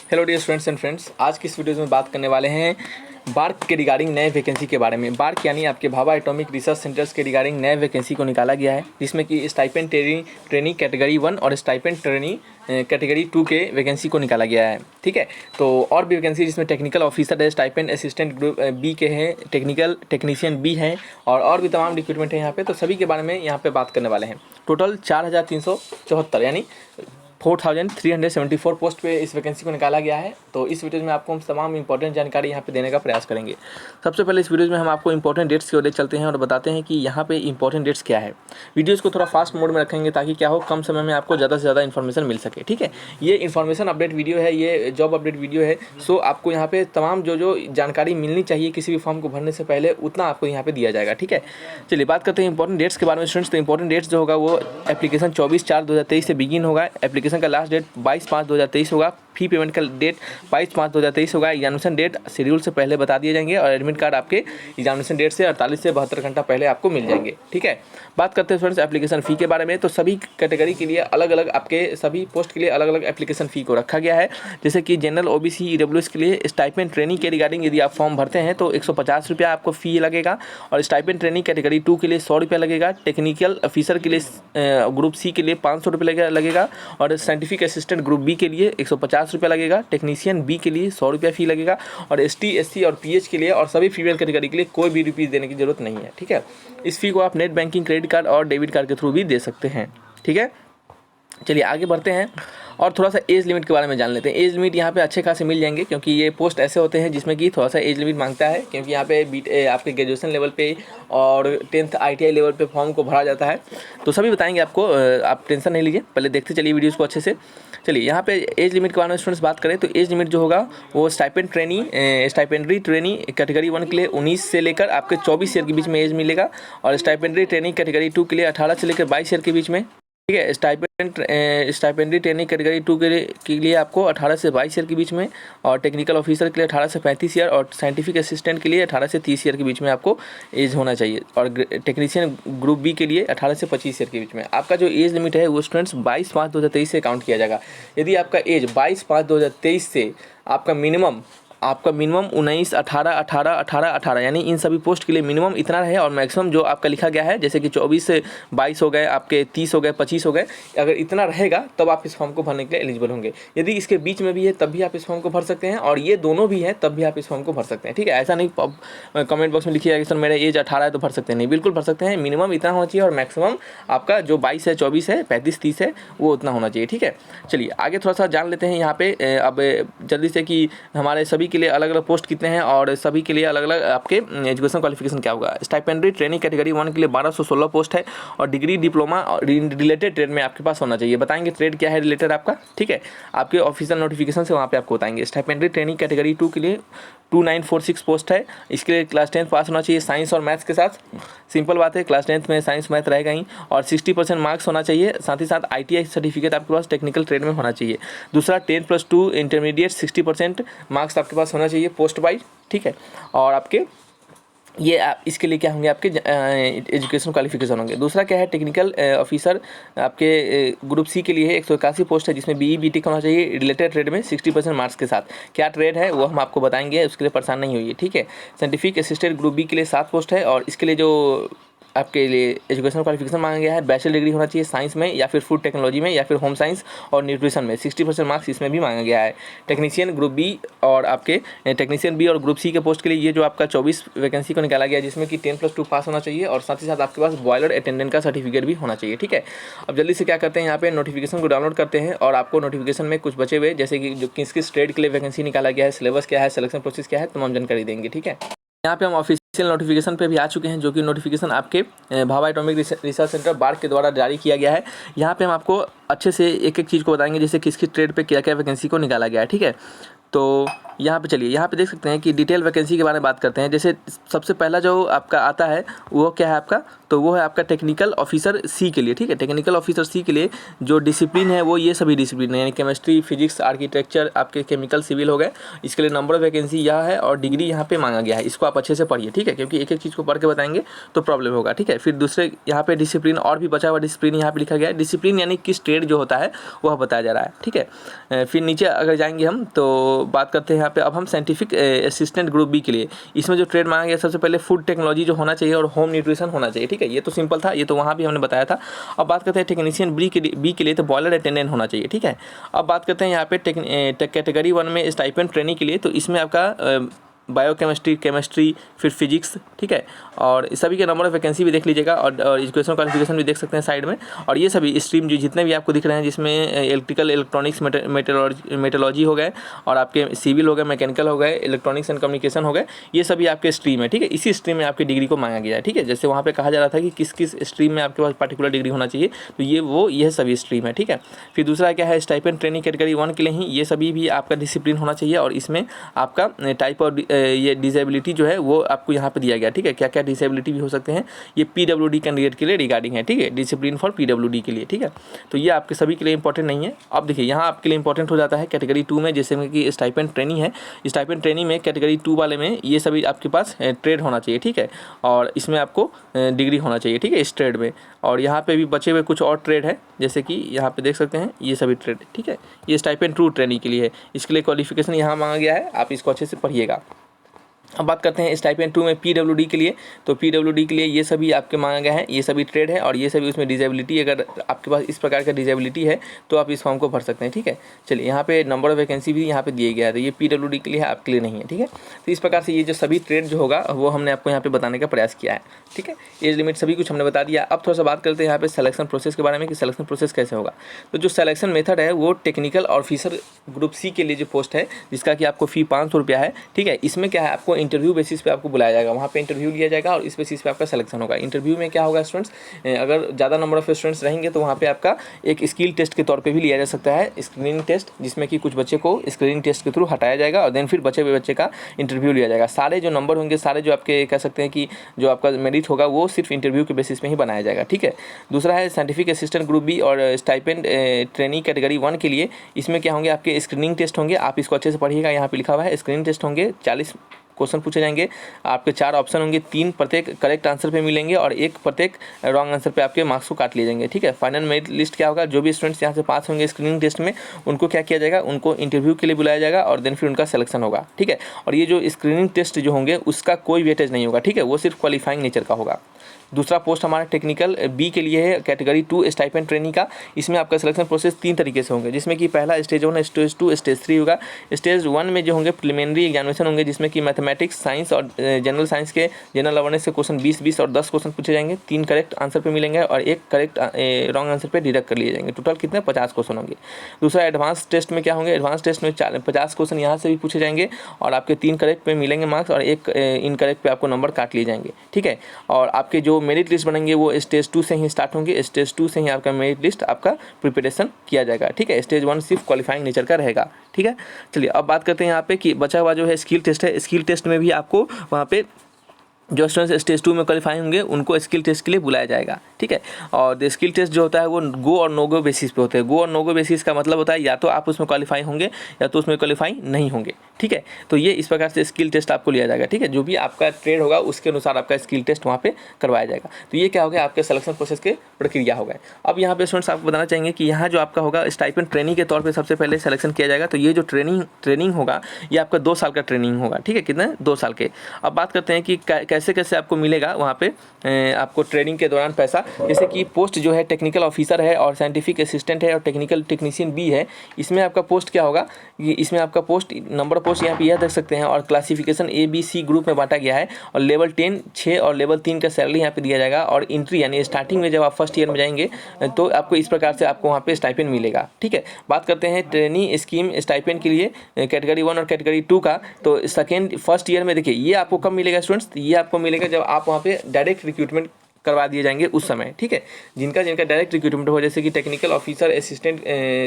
Hello dear students and friends, आज की इस वीडियो में बात करने वाले हैं बार्क के रिगार्डिंग नए वैकेंसी के बारे में। बार्क यानी आपके भाभा एटॉमिक रिसर्च सेंटर्स के रिगार्डिंग नए वैकेंसी को निकाला गया है, जिसमें कि स्टाइपेंड ट्रेनी कैटेगरी 1 और स्टाइपेंड ट्रेनी कैटेगरी 2 के वैकेंसी को निकाला गया है। ठीक है, तो और भी वैकेंसी जिसमें टेक्निकल ऑफिसर है, स्टाइपेंड असिस्टेंट ग्रुप बी के हैं, टेक्निकल टेक्नीशियन बी हैं और भी तमाम रिक्रूटमेंट है यहाँ पे। तो सभी के बारे में यहाँ पे बात करने वाले हैं। टोटल 4374 यानी 4374 पोस्ट पे इस वैकेंसी को निकाला गया है। तो इस वीडियो में आपको हम तमाम इंपॉर्टेंट जानकारी यहाँ पे देने का प्रयास करेंगे। सबसे पहले इस वीडियो में हम आपको इंपॉर्टेंट डेट्स की ओर ले चलते हैं और बताते हैं कि यहाँ पे इंपॉर्टेंट डेट्स क्या है। वीडियोज़ को थोड़ा फास्ट मोड में रखेंगे ताकि क्या हो, कम समय में आपको ज़्यादा से ज़्यादा इन्फॉर्मेशन मिल सके। ठीक है, ये इन्फॉर्मेशन अपडेट वीडियो है, ये जॉब अपडेट वीडियो है। सो आपको यहाँ पे तमाम जो जानकारी मिलनी चाहिए किसी भी फॉर्म को भरने से पहले, उतना आपको यहाँ पे दिया जाएगा। ठीक है, चलिए बात करते हैं इंपॉर्टेंट डेट्स के बारे में स्टूडेंट्स। तो इंपॉर्टेंट डेट्स जो होगा वो एप्लीकेशन 24/4/2023 से बिगिन होगा। एप्लीकेशन का लास्ट डेट 22/5/2023 होगा। फी पेमेंट का डेट 22/5/2023 होगा। एग्जामिनेशन डेट शेड्यूल से पहले बता दिए जाएंगे और एडमिट कार्ड आपके एग्जामिनेशन डेट से 48 से 72 घंटा पहले आपको मिल जाएंगे। ठीक है, बात करते हैं फ्रेंड्स एप्लीकेशन फ़ी के बारे में। तो सभी कैटेगरी के लिए अलग अलग, आपके सभी पोस्ट के लिए अलग अलग एप्लीकेशन फ़ी को रखा गया है। जैसे कि जनरल OBC EWS के लिए स्टाइपेंड ट्रेनिंग के रिगार्डिंग यदि आप फॉर्म भरते हैं तो 150 रुपया आपको फ़ी लगेगा और स्टाइपेंड ट्रेनिंग कैटेगरी 2 के लिए 100 रुपया लगेगा। टेक्निकल ऑफिसर के लिए ग्रुप C के लिए 500 रुपये लगेगा और साइंटिफिक असिस्टेंट ग्रुप B के लिए 150 रुपया लगेगा। टेक्नीशियन B के लिए 100 रुपया फ़ी लगेगा और ST SC और PH के लिए और सभी फीमेल कैटेगरी के लिए कोई भी रुपीज़ देने की जरूरत नहीं है। ठीक है, इस फी को आप नेट बैंकिंग, क्रेडिट कार्ड और डेबिट कार्ड के थ्रू भी दे सकते हैं। ठीक है, चलिए आगे बढ़ते हैं और थोड़ा सा एज लिमिट के बारे में जान लेते हैं। एज लिमिट यहाँ पे अच्छे खासे मिल जाएंगे क्योंकि ये पोस्ट ऐसे होते हैं जिसमें कि थोड़ा सा एज लिमिट मांगता है, क्योंकि यहाँ पे आपके ग्रेजुएशन लेवल पे और 10th ITI लेवल पे फॉर्म को भरा जाता है। तो सभी बताएंगे आपको, आप टेंशन नहीं लीजिए, पहले देखते चलिए वीडियोज़ को अच्छे से। चलिए यहाँ पे एज लिमिट के बारे में स्टूडेंट्स बात करें तो एज लिमिट जो होगा वो स्टाइपेंडरी ट्रेनी कैटेगरी 1 के लिए 19 से लेकर आपके 24 ईयर के बीच में एज मिलेगा और स्टाइपेंडरी ट्रेनिंग कैटेगरी 2 के लिए 18 से लेकर 22 ईयर के बीच में। ठीक है, स्टाइपेंडरी ट्रेनिंग कैटेगरी 2 के लिए आपको 18 से 22 ईयर के बीच में और टेक्निकल ऑफिसर के लिए 18 से 35 ईयर और साइंटिफिक असिस्टेंट के लिए 18 से 30 ईयर के बीच में आपको एज होना चाहिए और टेक्नीशियन ग्रुप B के लिए 18 से 25 ईयर के बीच में। आपका जो एज लिमिट है वो स्टूडेंट्स 22/5/2023 से काउंट किया जाएगा। यदि आपका एज 22/5/2023 से आपका मिनिमम 19, 18, 18, 18, 18 यानी इन सभी पोस्ट के लिए मिनिमम इतना रहे और मैक्सिमम जो आपका लिखा गया है जैसे कि 24 से 22 हो गए, आपके 30 हो गए, 25 हो गए, अगर इतना रहेगा तब आप इस फॉर्म को भरने के लिए एलिजिबल होंगे। यदि इसके बीच में भी है तब भी आप इस फॉर्म को भर सकते हैं और ये दोनों भी हैं तब भी आप इस फॉर्म को भर सकते हैं। ठीक है, ऐसा नहीं कमेंट बॉक्स में लिखिएगा कि सर मेरा एज 18 है तो भर सकते हैं, नहीं, बिल्कुल भर सकते हैं। मिनिमम इतना होना चाहिए और मैक्सिमम आपका जो 22 है, 24 है, 35, 30 है वो उतना होना चाहिए। ठीक है, चलिए आगे थोड़ा सा जान लेते हैं यहाँ पे अब जल्दी से कि हमारे सभी के लिए अलग अलग पोस्ट कितने हैं और सभी के लिए अलग अलग आपके एजुकेशन क्वालिफिकेशन क्या होगा। स्टाइपेंडरी ट्रेनिंग कैटेगरी 1 के लिए 1216 पोस्ट है और डिग्री डिप्लोमा और रिलेटेड ट्रेड में आपके पास होना चाहिए। बताएंगे ट्रेड क्या है रिलेटेड आपका। ठीक है, आपके ऑफिशियल नोटिफिकेशन से वहाँ पे आपको बताएंगे। स्टाइपेंडरी ट्रेनिंग कैटेगरी 2 के लिए 2946 पोस्ट है। इसके लिए क्लास 10 पास होना चाहिए साइंस और मैथ्स के साथ। सिंपल बात है, क्लास 10th में साइंस मैथ रहेगा ही और 60% मार्क्स होना चाहिए। साथ ही साथ ITI सर्टिफिकेट आपके पास टेक्निकल ट्रेड में होना चाहिए। दूसरा 10+2 इंटरमीडिएट 60% मार्क्स आपके पास होना चाहिए पोस्ट वाइज। ठीक है, और आपके ये इसके लिए क्या होंगे, आपके एजुकेशन क्वालिफिकेशन होंगे। दूसरा क्या है, टेक्निकल ऑफिसर आपके ग्रुप C के लिए है 181 पोस्ट है, जिसमें BE BTech होना चाहिए रिलेटेड ट्रेड में 60% मार्क्स के साथ। क्या ट्रेड है वो हम आपको बताएंगे, उसके लिए परेशान नहीं होइए। ठीक है, साइंटिफिक असिस्टेंट ग्रुप B के लिए 7 पोस्ट है और इसके लिए जो आपके लिए एजुकेशन क्वालिफिकेशन मांगा गया है, बैचलर डिग्री होना चाहिए साइंस में या फिर फूड टेक्नोलॉजी में या फिर होम साइंस और न्यूट्रिशन में। 60% मार्क्स इसमें भी मांगा गया है। टेक्नीशियन ग्रुप B और आपके टेक्नीशियन B और ग्रुप C के पोस्ट के लिए ये जो आपका 24 वैकेंसी को निकाला गया है, जिसमें कि 10+2 पास होना चाहिए और साथ ही साथ आपके पास बॉयलर अटेंडेंट का सर्टिफिकेट भी होना चाहिए। ठीक है, अब जल्दी से क्या करते हैं, यहाँ पे नोटिफिकेशन को डाउनलोड करते हैं और आपको नोटिफिकेशन में कुछ बचे हुए जैसे कि जो किस किस ट्रेड के लिए वैकेंसी निकाला गया है, सिलेबस क्या है, सिलेक्शन प्रोसेस क्या है, तमाम जानकारी देंगे। ठीक है, यहाँ पे हम ऑफिशियल नोटिफिकेशन पे भी आ चुके हैं, जो कि नोटिफिकेशन आपके Bhabha atomic research centre bark के द्वारा जारी किया गया है। यहाँ पे हम आपको अच्छे से एक एक चीज़ को बताएंगे जैसे किस किस ट्रेड पे क्या क्या वैकेंसी को निकाला गया है। ठीक है, तो यहाँ पे चलिए, यहाँ पे देख सकते हैं कि डिटेल वैकेंसी के बारे में बात करते हैं। जैसे सबसे पहला जो आपका आता है वो क्या है आपका, तो वो है आपका टेक्निकल ऑफिसर सी के लिए, ठीक है। टेक्निकल ऑफिसर सी के लिए जो डिसिप्लिन है वो ये सभी डिसिप्लिन है, यानी केमिस्ट्री, फिजिक्स, आर्किटेक्चर, आपके केमिकल, सिविल हो गए। इसके लिए नंबर ऑफ वैकेंसी यह है और डिग्री यहाँ पे मांगा गया है। इसको आप अच्छे से पढ़िए, ठीक है, क्योंकि एक एक चीज़ को पढ़ के बताएंगे तो प्रॉब्लम होगा, ठीक है। फिर दूसरे यहाँ पे डिसिप्लिन और भी बचा हुआ डिसिप्लिन यहाँ पे लिखा गया है। डिसिप्लिन यानी किस ट्रेड जो होता है वह बताया जा रहा है, ठीक है। फिर नीचे अगर जाएंगे हम तो बात करते हैं यहाँ पे अब हम साइंटिफिक असिस्टेंट ग्रुप बी के लिए। इसमें जो ट्रेड मांगा गया सबसे पहले फूड टेक्नोलॉजी जो होना चाहिए और होम न्यूट्रिशन होना चाहिए, ठीक है। ये तो सिंपल था, ये तो वहाँ भी हमने बताया था। अब बात करते हैं टेक्नीशियन बी के लिए, तो बॉयलर अटेंडेंट होना चाहिए, ठीक है। अब बात करते हैं यहाँ पे कैटेगरी 1 में स्टाइपेंड ट्रेनिंग के लिए, तो इसमें आपका बायोकेमिस्ट्री, केमिस्ट्री, फिर फिजिक्स, ठीक है। और सभी के नंबर ऑफ वैकेंसी भी देख लीजिएगा और एजुकेशन क्वालिफिकेशन भी देख सकते हैं साइड में। और ये सभी स्ट्रीम जो जितने भी आपको दिख रहे हैं, जिसमें इलेक्ट्रिकल, इलेक्ट्रॉनिक्स, मेटलॉजी हो गए और आपके सिविल हो गए, मैकेनिकल हो गए, इलेक्ट्रॉनिक्स एंड कम्युनिकेशन हो गए, ये सभी आपके स्ट्रीम है, ठीक है। इसी स्ट्रीम में आपकी डिग्री को मांगा गया है, ठीक है। जैसे वहाँ पे कहा जा रहा था कि किस किस स्ट्रीम में आपके पास पर्टिकुलर डिग्री होना चाहिए, तो ये सभी स्ट्रीम है, ठीक है। फिर दूसरा क्या है, स्टाइपेंड ट्रेनिंग कैटेगरी 1 के लिए ही ये सभी भी आपका डिसिप्लिन होना चाहिए और इसमें आपका टाइप और ये डिसेबिलिटी जो है वो आपको यहाँ पे दिया गया, ठीक है। क्या क्या डिसेबिलिटी भी हो सकते हैं, ये पीडब्ल्यूडी कैंडिडेट के लिए रिगार्डिंग है, ठीक है। डिसिप्लिन फॉर पीडब्ल्यूडी के लिए, ठीक है। तो ये आपके सभी के लिए इंपॉर्टेंट नहीं है। अब देखिए यहाँ आपके लिए इंपॉर्टेंट हो जाता है कैटेगरी 2 में, जैसे कि स्टाइपेंड ट्रेनिंग है। स्टाइपेंड ट्रेनिंग में कैटेगरी 2 वाले में ये सभी आपके पास ट्रेड होना चाहिए, ठीक है। और इसमें आपको डिग्री होना चाहिए, ठीक है, इस ट्रेड में। और यहाँ पे भी बचे हुए कुछ और ट्रेड है, जैसे कि यहाँ पे देख सकते हैं ये सभी ट्रेड, ठीक है। ये स्टाइपेंड 2 ट्रेनिंग के लिए है, इसके लिए क्वालिफिकेशन यहाँ मांगा गया है, आप इसको अच्छे से पढ़िएगा। अब बात करते हैं स्टाइपेंड 2 में पीडब्ल्यूडी के लिए, तो पीडब्ल्यूडी के लिए ये सभी आपके मांगा गया है, ये सभी ट्रेड है और ये सभी उसमें डिसेबिलिटी, अगर आपके पास इस प्रकार का डिसेबिलिटी है तो आप इस फॉर्म को भर सकते हैं, ठीक है। चलिए यहाँ पे नंबर ऑफ वैकेंसी भी यहाँ पे दिए गया है, तो ये पीडब्ल्यूडी के लिए है, आपके लिए नहीं है, ठीक है। तो इस प्रकार से ये जो सभी ट्रेड जो होगा वो हमने आपको यहाँ पे बताने का प्रयास किया है, ठीक है। एज लिमिट सभी कुछ हमने बता दिया। अब थोड़ा सा बात करते हैं यहाँ पे सिलेक्शन प्रोसेस के बारे में कि सिलेक्शन प्रोसेस कैसे होगा। तो जो सिलेक्शन मेथड है वो टेक्निकल ऑफिसर ग्रुप सी के लिए जो पोस्ट है, जिसका कि आपको फ़ी 500 रुपया है, ठीक है। इसमें क्या है, आपको इंटरव्यू बेसिस पे आपको बुलाया जाएगा, वहाँ पे इंटरव्यू लिया जाएगा और इस बेसिस पे आपका सिलेक्शन होगा। इंटरव्यू में क्या होगा स्टूडेंट्स, अगर ज़्यादा नंबर ऑफ स्टूडेंट्स रहेंगे तो वहाँ पे आपका एक स्किल टेस्ट के तौर पे भी लिया जा सकता है, स्क्रीनिंग टेस्ट, जिसमें कि कुछ बच्चे को स्क्रीनिंग टेस्ट के थ्रू हटाया जाएगा और देन फिर बचे हुए बच्चे का इंटरव्यू लिया जाएगा। सारे जो नंबर होंगे, सारे जो आपके कह सकते हैं कि जो आपका मेरिट होगा वो सिर्फ इंटरव्यू के बेसिस में ही बनाया जाएगा, ठीक है। दूसरा है साइंटिफिक असिस्टेंट ग्रुप बी और स्टाइपेंड ट्रेनिंग कैटेगरी 1 के लिए, इसमें क्या होंगे, आपके स्क्रीनिंग टेस्ट होंगे, आप इसको अच्छे से पढ़िएगा। यहाँ पे लिखा हुआ है स्क्रीनिंग टेस्ट होंगे, 40 क्वेश्चन पूछे जाएंगे, आपके 4 ऑप्शन होंगे, 3 प्रत्येक करेक्ट आंसर पे मिलेंगे और 1 प्रत्येक रॉन्ग आंसर पे आपके मार्क्स को काट लिए जाएंगे, ठीक है। फाइनल मेरिट लिस्ट क्या होगा, जो भी स्टूडेंट्स यहाँ से पास होंगे स्क्रीनिंग टेस्ट में, उनको क्या किया जाएगा, उनको इंटरव्यू के लिए बुलाया जाएगा और देन फिर उनका सिलेक्शन होगा, ठीक है। और ये जो स्क्रीनिंग टेस्ट जो होंगे उसका कोई वेटेज नहीं होगा, ठीक है, वो सिर्फ क्वालिफाइंग नेचर का होगा। दूसरा पोस्ट हमारा टेक्निकल बी के लिए है, कैटेगरी 2 स्टाइपेंड ट्रेनिंग का। इसमें आपका सिलेक्शन प्रोसेस 3 तरीके से होंगे, जिसमें कि पहला स्टेज 1, स्टेज 2, स्टेज 3 होगा। स्टेज 1 में जो होंगे प्रिलिमिनरी एग्जामिनेशन होंगे, जिसमें कि मैथमेटिक्स, साइंस और जनरल साइंस के जनरल अवेयरनेस से क्वेश्चन 20 और 10 क्वेश्चन पूछे जाएंगे, 3 करेक्ट आंसर पे मिलेंगे और 1 करेक्ट रॉन्ग आंसर पे डिडक्ट कर लिए जाएंगे। टोटल कितने 50 क्वेश्चन होंगे। दूसरा एडवांस टेस्ट में क्या होंगे, एडवांस टेस्ट में 50 क्वेश्चन यहाँ से भी पूछे जाएंगे और आपके 3 करेक्ट पे मिलेंगे मार्क्स और 1 इनकरेक्ट पे आपको नंबर काट लिए जाएंगे, ठीक है। और आपके जो मेरिट लिस्ट बनेंगे वो स्टेज 2 से ही स्टार्ट होंगे, स्टेज 2 से ही आपका मेरिट लिस्ट आपका प्रिपरेशन किया जाएगा, ठीक है। स्टेज 1 सिर्फ क्वालिफाइंग नेचर का रहेगा, ठीक है। चलिए अब बात करते हैं यहाँ पे कि बचा हुआ जो है स्किल टेस्ट है। स्किल टेस्ट में भी आपको वहाँ पे जो स्टूडेंट्स स्टेज 2 में क्वालिफाई होंगे उनको स्किल टेस्ट के लिए बुलाया जाएगा, ठीक है। और स्किल टेस्ट जो होता है वो गो और नो गो बेसिस पे होते हैं। गो और नो गो बेसिस का मतलब होता है या तो आप उसमें क्वालिफाई होंगे या तो उसमें क्वालिफाई नहीं होंगे, ठीक है। तो ये इस प्रकार से स्किल टेस्ट आपको लिया जाएगा, ठीक है। जो भी आपका ट्रेड होगा उसके अनुसार आपका स्किल टेस्ट वहाँ पे करवाया जाएगा। तो ये क्या हो गया, आपके सिलेक्शन प्रोसेस के प्रक्रिया हो गए। अब यहाँ पे स्टूडेंट्स आपको बताना चाहेंगे कि यहाँ जो आपका होगा स्टाइपेंड ट्रेनिंग के तौर पर सबसे पहले सिलेक्शन किया जाएगा। तो ये जो ट्रेनिंग होगा ये आपका 2 साल का ट्रेनिंग होगा, ठीक है। कितने 2 साल के। अब बात करते हैं कि कैसे कैसे आपको मिलेगा वहाँ पे आपको ट्रेनिंग के दौरान पैसा। जैसे कि पोस्ट जो है टेक्निकल ऑफिसर है और साइंटिफिक असिस्टेंट है और टेक्निकल टेक्नीशियन बी है। इसमें आपका पोस्ट क्या होगा, इसमें आपका पोस्ट नंबर पोस्ट यहाँ पे यह देख सकते हैं और क्लासिफिकेशन ABC ग्रुप में बांटा गया है और लेवल 10, 6 और लेवल 3 का सैलरी यहाँ पे दिया जाएगा। और एंट्री यानी स्टार्टिंग में जब आप फर्स्ट ईयर में जाएंगे तो आपको इस प्रकार से आपको वहाँ पे स्टाइपेंड मिलेगा, ठीक है। बात करते हैं ट्रेनिंग स्कीम स्टाइपेंड के लिए कैटेगरी 1 और कैटेगरी 2 का। तो फर्स्ट ईयर में देखिए ये आपको कब मिलेगा स्टूडेंट्स, ये आपको मिलेगा जब आप वहाँ पे डायरेक्ट रिक्रूटमेंट करवा दिए जाएंगे उस समय, ठीक है। जिनका डायरेक्ट रिक्रूटमेंट हो, जैसे कि technical officer, assistant,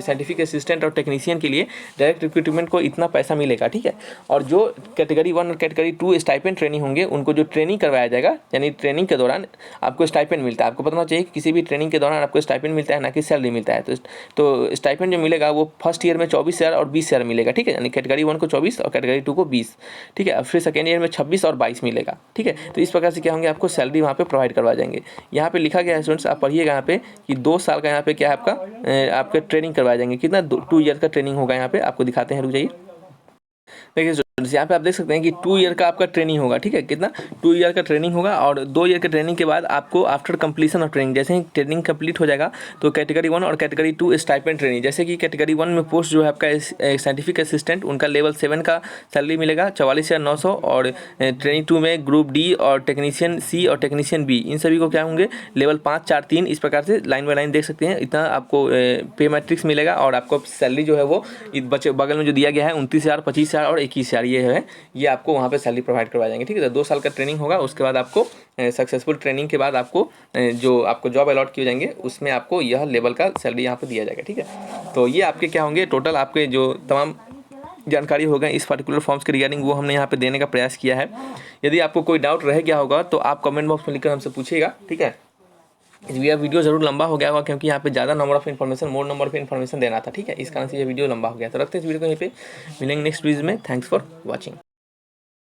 scientific assistant और टेक्नीशियन के लिए डायरेक्ट रिक्रूटमेंट को इतना पैसा मिलेगा, ठीक है। और जो कैटेगरी 1 और कैटेगरी 2 स्टाइपेंड ट्रेनिंग होंगे उनको जो ट्रेनिंग करवाया जाएगा, यानी ट्रेनिंग के दौरान आपको स्टाइपेंड मिलता है। आपको पता होना चाहिए कि किसी भी ट्रेनिंग के दौरान आपको स्टाइपेंड मिलता है, ना कि सैलरी मिलता है। तो स्टाइपेंड जो मिलेगा वो फर्स्ट ईयर में 24,000 और 20,000 मिलेगा, ठीक है। यानी कैटेगरी 1 को 24 और कैटेगरी 2 को 20, ठीक है। फिर सेकेंड ईयर में 26 और 22 मिलेगा, ठीक है। तो इस प्रकार से क्या होंगे, आपको सैलरी वहाँ पे प्रोवाइड करवा जाएंगे। यहाँ पे लिखा गया है स्टूडेंट्स, आप पढ़िएगा यहाँ पे कि 2 साल का यहाँ पे क्या है आपका ट्रेनिंग करवाया जाएंगे। कितना 2 ईयर का ट्रेनिंग होगा यहाँ पे, आपको दिखाते हैं, रुक जाइए। देखिए स्टूडेंट्स, यहाँ पे आप देख सकते हैं कि 2 ईयर का आपका ट्रेनिंग होगा, ठीक है। कितना 2 ईयर का ट्रेनिंग होगा, और 2 ईयर के ट्रेनिंग के बाद आपको आफ्टर कंप्लीशन ऑफ ट्रेनिंग, जैसे ही ट्रेनिंग कंप्लीट हो जाएगा तो कैटेगरी 1 और कैटेगरी 2 स्टाइपेंड ट्रेनिंग, जैसे कि कैटेगरी 1 में पोस्ट जो है आपका साइंटिफिक असिस्टेंट, उनका लेवल 7 का सैलरी मिलेगा 44,900, और ट्रेनिंग 2 में ग्रुप डी और टेक्नीशियन सी और टेक्नीशियन बी, इन सभी को क्या होंगे लेवल 5, 4, 3, इस प्रकार से लाइन बाय लाइन देख सकते हैं। इतना आपको पे मैट्रिक्स मिलेगा, और आपको सैलरी जो है वो बगल में जो दिया गया है 29,000, 25,000 और 21,000 ये है, ये आपको वहाँ पे सैलरी प्रोवाइड करवा जाएंगे, ठीक है। तो 2 साल का ट्रेनिंग होगा, उसके बाद आपको सक्सेसफुल ट्रेनिंग के बाद आपको जो आपको जॉब अलॉट किए जाएंगे उसमें आपको यह लेवल का सैलरी यहाँ पे दिया जाएगा, ठीक है। तो ये आपके क्या होंगे, टोटल आपके जो तमाम जानकारी होगा इस पर्टिकुलर फॉर्म्स के रिगार्डिंग, वो हमने यहाँ पे देने का प्रयास किया है। यदि आपको कोई डाउट रह गया होगा तो आप कमेंट बॉक्स में लिखकर हमसे पूछिएगा, ठीक है। यह वीडियो जरूर लंबा हो गया होगा, क्योंकि यहाँ पे ज़्यादा number of information, more number of information देना था, ठीक है। इस कारण से ये वीडियो लंबा हो गया। तो रखते हैं इस वीडियो को यहीं पे, मिलेंगे नेक्स्ट वीडियो में। Thanks for watching.